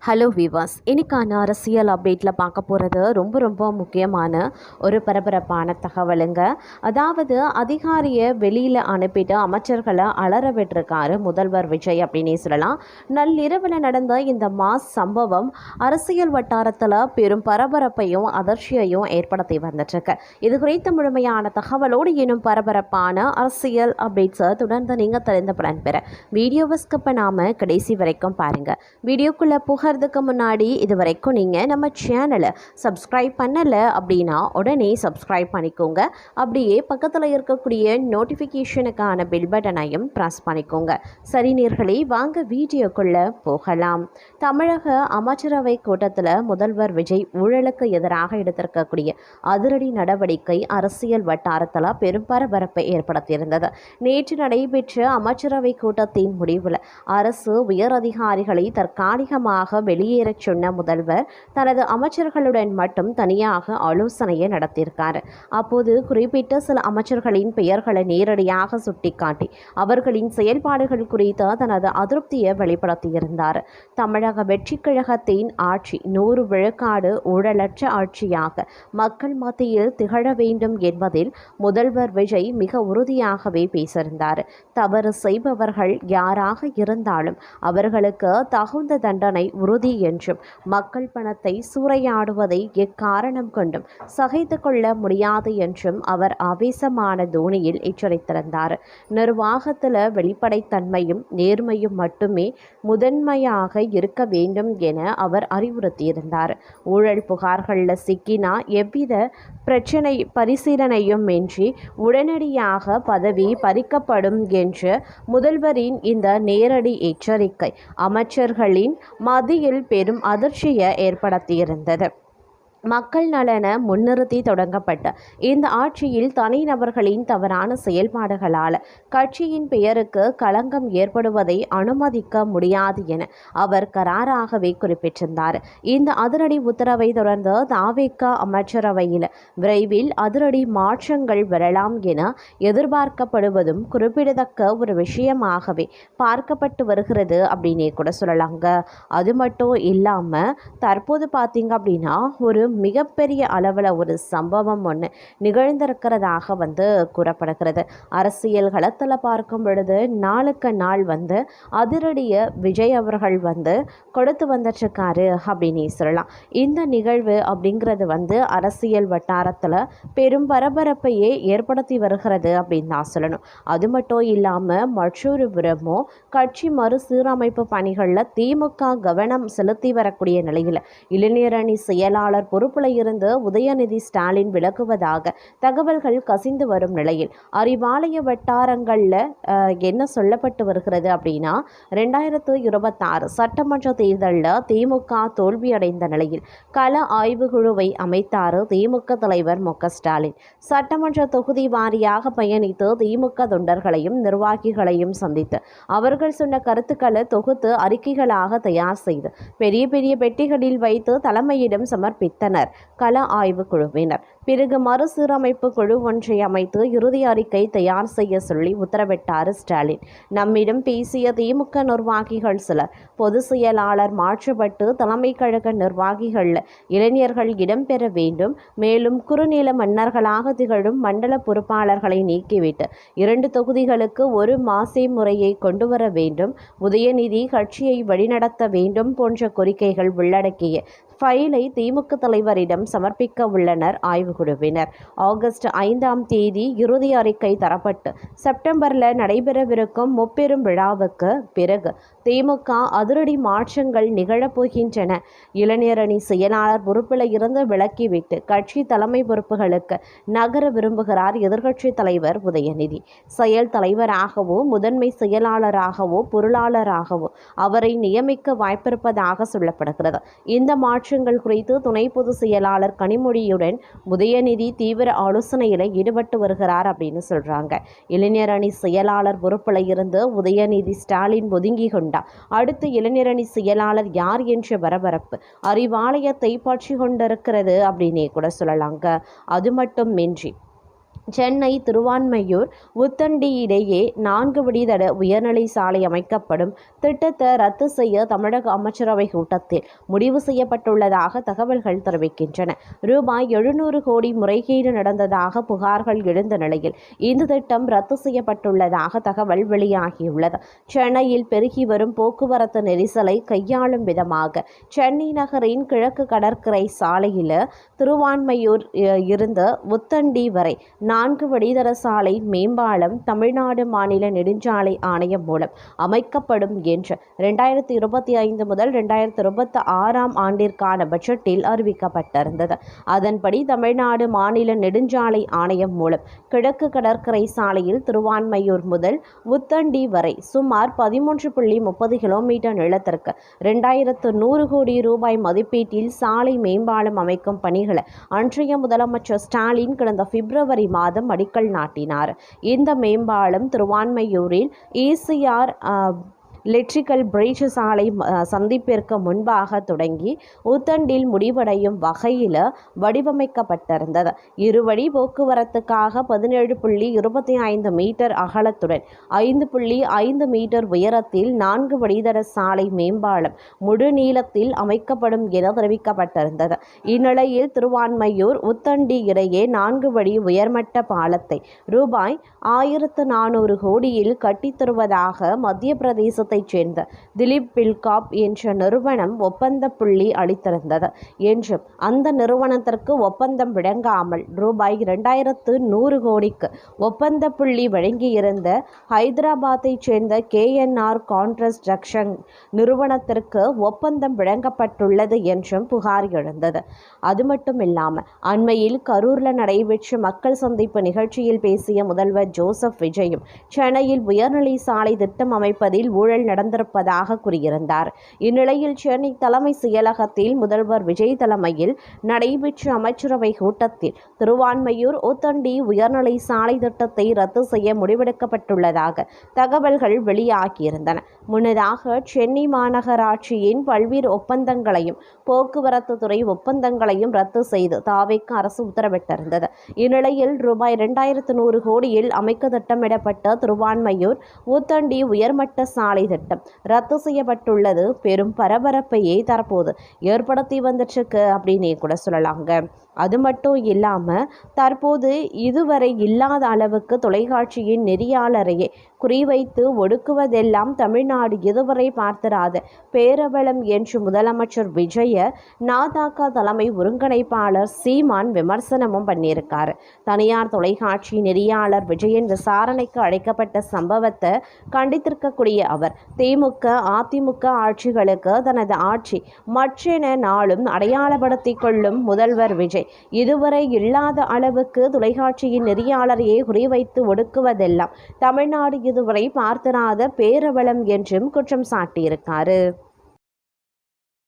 Hello விவாஸ், இன்னைக்கான அரசியல் அப்டேட்டில் பார்க்க போகிறது ரொம்ப முக்கியமான ஒரு பரபரப்பான தகவலுங்க. அதாவது அதிகாரியை வெளியில் அனுப்பிட்டு அமைச்சர்களை அலற விட்டுருக்காரு முதல்வர் விஜய் அப்படின்னே சொல்லலாம். நள்ளிரவில் நடந்த இந்த மாஸ் சம்பவம் அரசியல் வட்டாரத்தில் பெரும் பரபரப்பையும் அதிர்ச்சியையும் ஏற்படுத்தி வந்துட்டுருக்கு. இது குறித்த முழுமையான தகவலோடு இன்னும் பரபரப்பான அரசியல் அப்டேட்ஸை தொடர்ந்து நீங்கள் தெரிந்து பலன் பெற வீடியோவை ஸ்கிப் பண்ணாமல் கடைசி வரைக்கும் பாருங்கள். வீடியோக்குள்ளே போகிறதுக்கு முன்னாடி இது வரைக்கும் நீங்கள் நம்ம சேனலை சப்ஸ்கிரைப் பண்ணலை அப்படின்னா உடனே சப்ஸ்கிரைப் பண்ணிக்கோங்க. அப்படியே பக்கத்தில் இருக்கக்கூடிய நோட்டிஃபிகேஷனுக்கான பெல் பட்டனையும் ப்ரெஸ் பண்ணிக்கோங்க. சரி நேயர்களே, வாங்க வீடியோக்குள்ளே போகலாம். தமிழக அமைச்சரவை கூட்டத்தில் முதல்வர் விஜய் ஊழலுக்கு எதிராக எடுத்திருக்கக்கூடிய அதிரடி நடவடிக்கை அரசியல் வட்டாரத்தில் பெரும் பரபரப்பை ஏற்படுத்தியிருந்தது. நேற்று நடைபெற்ற அமைச்சரவை கூட்டத்தின் முடிவில் அரசு உயர் அதிகாரிகளை தற்காலிகமாக வெளியேறச் சொன்ன முதல்வர் தனது அமைச்சர்களுடன் மட்டும் தனியாக ஆலோசனையை நடத்தியிருக்கார். அப்போது குறிப்பிட்ட சில அமைச்சர்களின் பெயர்களை நேரடியாக சுட்டிக்காட்டி அவர்களின் செயல்பாடுகள் குறித்த தனது அதிருப்தியை வெளிப்படுத்தியிருந்தார். தமிழக வெற்றி கழகத்தின் ஆட்சி 100 விழுக்காடு ஊழலற்ற ஆட்சியாக மக்கள் மத்தியில் திகழ வேண்டும் என்பதில் முதல்வர் விஜய் மிக உறுதியாகவே பேசியிருந்தார். தவறு செய்பவர்கள் யாராக இருந்தாலும் அவர்களுக்கு தகுந்த தண்டனை உறுதி என்றும் மக்கள் பணத்தை சூறையாடுவதை எக்காரணம் கொண்டும் சகித்து கொள்ள முடியாது என்றும் அவர் ஆவேசமான தோனியில் எச்சரித்திருந்தார். நிர்வாகத்தில் வெளிப்படைத்தன்மையும் நேர்மையும் மட்டுமே முதன்மையாக இருக்க வேண்டும் என அவர் அறிவுறுத்தியிருந்தார். ஊழல் புகார்களில் சிக்கினா எவ்வித பிரச்சனை பரிசீலனையும் இன்றி உடனடியாக பதவி பறிக்கப்படும் என்று முதல்வரின் இந்த நேரடி எச்சரிக்கை அமைச்சர்களின் மத்தியில் பெரும் அதிர்ச்சியை ஏற்படுத்தியிருந்தது. மக்கள் நலனை முன்னிறுத்தி தொடங்கப்பட்ட இந்த ஆட்சியில் தனிநபர்களின் தவறான செயல்பாடுகளால் கட்சியின் பெயருக்கு களங்கம் ஏற்படுவதை அனுமதிக்க முடியாது என அவர் கராராகவே குறிப்பிட்டிருந்தார். இந்த அதிரடி உத்தரவை தொடர்ந்து தாவேக அமைச்சரவையில் விரைவில் அதிரடி மாற்றங்கள் வரலாம் என எதிர்பார்க்கப்படுவதும் குறிப்பிடத்தக்க ஒரு விஷயமாகவே பார்க்கப்பட்டு வருகிறது அப்படின்னே கூட சொல்லலாங்க. அது மட்டும் இல்லாமல் தற்போது பார்த்தீங்க அப்படின்னா ஒரு மிகப்பெரிய அளவில் ஒரு சம்பவம் ஒன்று நிகழ்ந்திருக்கிறதாக கூறப்படுகிறது. அரசியல் களத்தில் பார்க்கும் பொழுது நாளுக்கு நாள் அதிரடிய விஜய் அவர்கள் கொடுத்து வந்துட்டுருக்காரு அப்படின்னு சொல்லலாம். இந்த நிகழ்வு அப்படிங்கிறது அரசியல் வட்டாரத்தில் பெரும் பரபரப்பையே ஏற்படுத்தி வருகிறது அப்படின்னு தான் சொல்லணும். அது மட்டும் இல்லாமல் மற்றொரு புறமோ கட்சி மறுசீரமைப்பு பணிகளில் திமுக கவனம் செலுத்தி வரக்கூடிய நிலையில் இளைஞரணி செயலாளர் பொறுப்புல இருந்து உதயநிதி ஸ்டாலின் விலகுவதாக தகவல்கள் கசிந்து வரும் நிலையில் அறிவாலய வட்டாரங்களில் என்ன சொல்லப்பட்டு வருகிறது அப்படின்னா 2026 சட்டமன்ற தேர்தலில் திமுக தோல்வியடைந்த நிலையில் கள ஆய்வுக்குழுவை அமைத்தார் திமுக தலைவர் மு.க.ஸ்டாலின். சட்டமன்ற தொகுதி வாரியாக பயணித்து திமுக தொண்டர்களையும் நிர்வாகிகளையும் சந்தித்து அவர்கள் சொன்ன கருத்துக்களை தொகுத்து அறிக்கைகளாக தயார் செய்து பெரிய பெட்டிகளில் வைத்து தலைமையிடம் சமர்ப்பித்தனர் கள ஆய்வு குழுவினர். பிறகு மறுசீரமைப்பு குழு ஒன்றை அமைத்து இறுதி அறிக்கை தயார் செய்ய சொல்லி உத்தரவிட்டார் ஸ்டாலின். நம்மிடம் பேசிய திமுக நிர்வாகிகள் சிலர் பொதுச் செயலாளர் மாற்றப்பட்டு தலைமை கழக நிர்வாகிகள் இளைஞர்கள் இடம்பெற வேண்டும், மேலும் குறுநில மன்னர்களாக திகழும் மண்டல பொறுப்பாளர்களை நீக்கிவிட்டு 2 தொகுதிகளுக்கு ஒரு மாசே முறையை கொண்டு வர வேண்டும், உதயநிதி கட்சியை வழிநடத்த வேண்டும் போன்ற கோரிக்கைகள் உள்ளடக்கிய ஃபைலை திமுக தலைவரிடம் சமர்ப்பிக்க உள்ளனர் ஆய்வுக்குழுவினர். ஆகஸ்ட் 5ஆம் தேதி இறுதி அறிக்கை தரப்பட்டு செப்டம்பரில் நடைபெறவிருக்கும் முப்பெரும் விழாவுக்கு பிறகு திமுக அதிரடி மாற்றங்கள் நிகழப்போகின்றன. இளைஞரணி செயலாளர் பொறுப்பில் இருந்து விலக்கிவிட்டு கட்சி தலைமை பொறுப்புகளுக்கு நகர விரும்புகிறார் எதிர்க்கட்சி தலைவர் உதயநிதி. செயல் தலைவராகவோ முதன்மை செயலாளராகவோ பொருளாளராகவோ அவரை நியமிக்க வாய்ப்பிருப்பதாக சொல்லப்படுகிறது. இந்த மாற்றங்கள் குறித்து துணை பொதுச் செயலாளர் கனிமொழியுடன் உதயநிதி தீவிர ஆலோசனையில் ஈடுபட்டு வருகிறார் அப்படின்னு சொல்றாங்க. இளைஞரணி செயலாளர் பொறுப்பில் இருந்து உதயநிதி ஸ்டாலின் ஒதுங்கி கொண்டார். அடுத்து இளைஞரணி செயலாளர் யார் என்ற பரபரப்பு அறிவாலயத்தை பற்றி கொண்டிருக்கிறது அப்படின்னே கூட சொல்லலாங்க. அது மட்டுமின்றி சென்னை திருவான்மையூர் உத்தண்டி இடையே 4 வழித்தட உயர்நிலை சாலை அமைக்கப்படும் திட்டத்தை ரத்து செய்ய தமிழக அமைச்சரவை கூட்டத்தில் முடிவு செய்யப்பட்டுள்ளதாக தகவல்கள் தெரிவிக்கின்றன. ரூபாய் 700 கோடி முறைகேடு நடந்ததாக புகார்கள் எழுந்த நிலையில் இந்த திட்டம் ரத்து செய்யப்பட்டுள்ளதாக தகவல் வெளியாகியுள்ளது. சென்னையில் பெருகி வரும் போக்குவரத்து நெரிசலை கையாளும் விதமாக சென்னை நகரின் கிழக்கு கடற்கரை சாலையில் திருவான்மையூர் இருந்து உத்தண்டி வரை 4 வழித்தட சாலை மேம்பாலம் தமிழ்நாடு மாநில நெடுஞ்சாலை ஆணையம் மூலம் அமைக்கப்படும் என்று 2025 முதல் 2026 ஆண்டிற்கான பட்ஜெட்டில் அறிவிக்கப்பட்டிருந்தது. அதன்படி தமிழ்நாடு மாநில நெடுஞ்சாலை ஆணையம் மூலம் கிழக்கு கடற்கரை சாலையில் திருவான்மையூர் முதல் உத்தண்டி வரை சுமார் 13.30 கிலோமீட்டர் நீளத்திற்கு 2100 கோடி ரூபாய் மதிப்பீட்டில் சாலை மேம்பாலம் அமைக்கும் பணிகளை அன்றைய முதலமைச்சர் ஸ்டாலின் கடந்த பிப்ரவரி மாதம் அடிக்கல் நாட்டினார். இந்த மேம்பாலம் திருவான்மையூரில் ECR எலக்ட்ரிக்கல் பிரிட்ஜ் சாலை சந்திப்பிற்கு முன்பாக தொடங்கி உத்தண்டில் முடிவடையும் வகையில் வடிவமைக்கப்பட்டிருந்தது. இருவழி போக்குவரத்துக்காக 17.25 மீட்டர் அகலத்துடன் 5.5 மீட்டர் உயரத்தில் 4 வழித்தட சாலை மேம்பாலம் முழு நீளத்தில் அமைக்கப்படும் என தெரிவிக்கப்பட்டிருந்தது. இந்நிலையில் திருவான்மையூர் உத்தண்டி இடையே 4 வழி உயர்மட்ட பாலத்தை ரூபாய் 1400 கோடியில் கட்டித்தருவதாக மத்திய பிரதேசத்தை சேர்ந்த திலீப் பில்காப் என்ற நிறுவனம் ஒப்பந்த புள்ளி அளித்திருந்தது என்றும் அந்த நிறுவனத்திற்கு ஒப்பந்தம் வழங்காமல் ரூபாய் 2100 கோடிக்கு ஒப்பந்த புள்ளி வழங்கியிருந்த ஹைதராபாத்தை சேர்ந்த KNR கன்ஸ்ட்ரக்ஷன் நிறுவனத்திற்கு ஒப்பந்தம் வழங்கப்பட்டுள்ளது என்றும் புகார் எழுந்தது. அது மட்டுமில்லாமல் அண்மையில் கரூரில் நடைபெற்ற மக்கள் சந்திப்பு நிகழ்ச்சியில் பேசிய முதல்வர் ஜோசப் விஜயும் சென்னையில் உயர்நிலை சாலை திட்டம் அமைப்பதில் ஊழல் நடந்திருப்பதாக கூறியிருந்தார். இந்நிலையில் சென்னை தலைமை செயலகத்தில் முதல்வர் விஜய் தலைமையில் நடைபெற்ற அமைச்சரவை கூட்டத்தில் திருவான்மையூர் உத்தண்டி உயர்நிலை சாலை திட்டத்தை ரத்து செய்ய முடிவெடுக்கப்பட்டுள்ளதாக தகவல்கள் வெளியாகியிருந்தன. முன்னதாக சென்னை மாநகராட்சியின் பல்வேறு ஒப்பந்தங்களையும் போக்குவரத்து துறை ஒப்பந்தங்களையும் ரத்து செய்து தாவேக அரசு உத்தரவிட்டிருந்தது. இந்நிலையில் ரூபாய் 2100 கோடியில் அமைக்க திட்டமிடப்பட்ட திருவான்மையூர் உத்தண்டி உயர்மட்ட சாலை திட்டம் ரத்து செய்யப்பட்டுள்ளது பெரும் பரபரப்பையே தற்போது ஏற்படுத்தி வந்துட்டுருக்கு அப்படின்னே கூட சொல்லலாங்க. அது மட்டும் இல்லாமல் தற்போது இதுவரை இல்லாத அளவுக்கு தொலைக்காட்சியின் நெறியாளரையே குறிவைத்து ஒடுக்குவதெல்லாம் தமிழ்நாடு இதுவரை பார்த்திராத பேரவலம் என்று முதலமைச்சர் விஜய நாதாகா தலைமை ஒருங்கிணைப்பாளர் சீமான் விமர்சனமும் பண்ணியிருக்காரு. தனியார் தொலைக்காட்சி நெறியாளர் விஜயன் விசாரணைக்கு அழைக்கப்பட்ட சம்பவத்தை கண்டித்திருக்கக்கூடிய அவர் திமுக அதிமுக ஆட்சிகளுக்கு தனது ஆட்சி மற்றென நாளும் அடையாளப்படுத்திக் கொள்ளும் முதல்வர் விஜய் இதுவரை இல்லாத அளவுக்கு தொலைக்காட்சியின் நெறியாளரையே குறிவைத்து ஒடுக்குவதெல்லாம் தமிழ்நாடு இதுவரை பார்த்திராத பேரவலம் என்றும் குற்றம் சாட்டியிருக்காரு.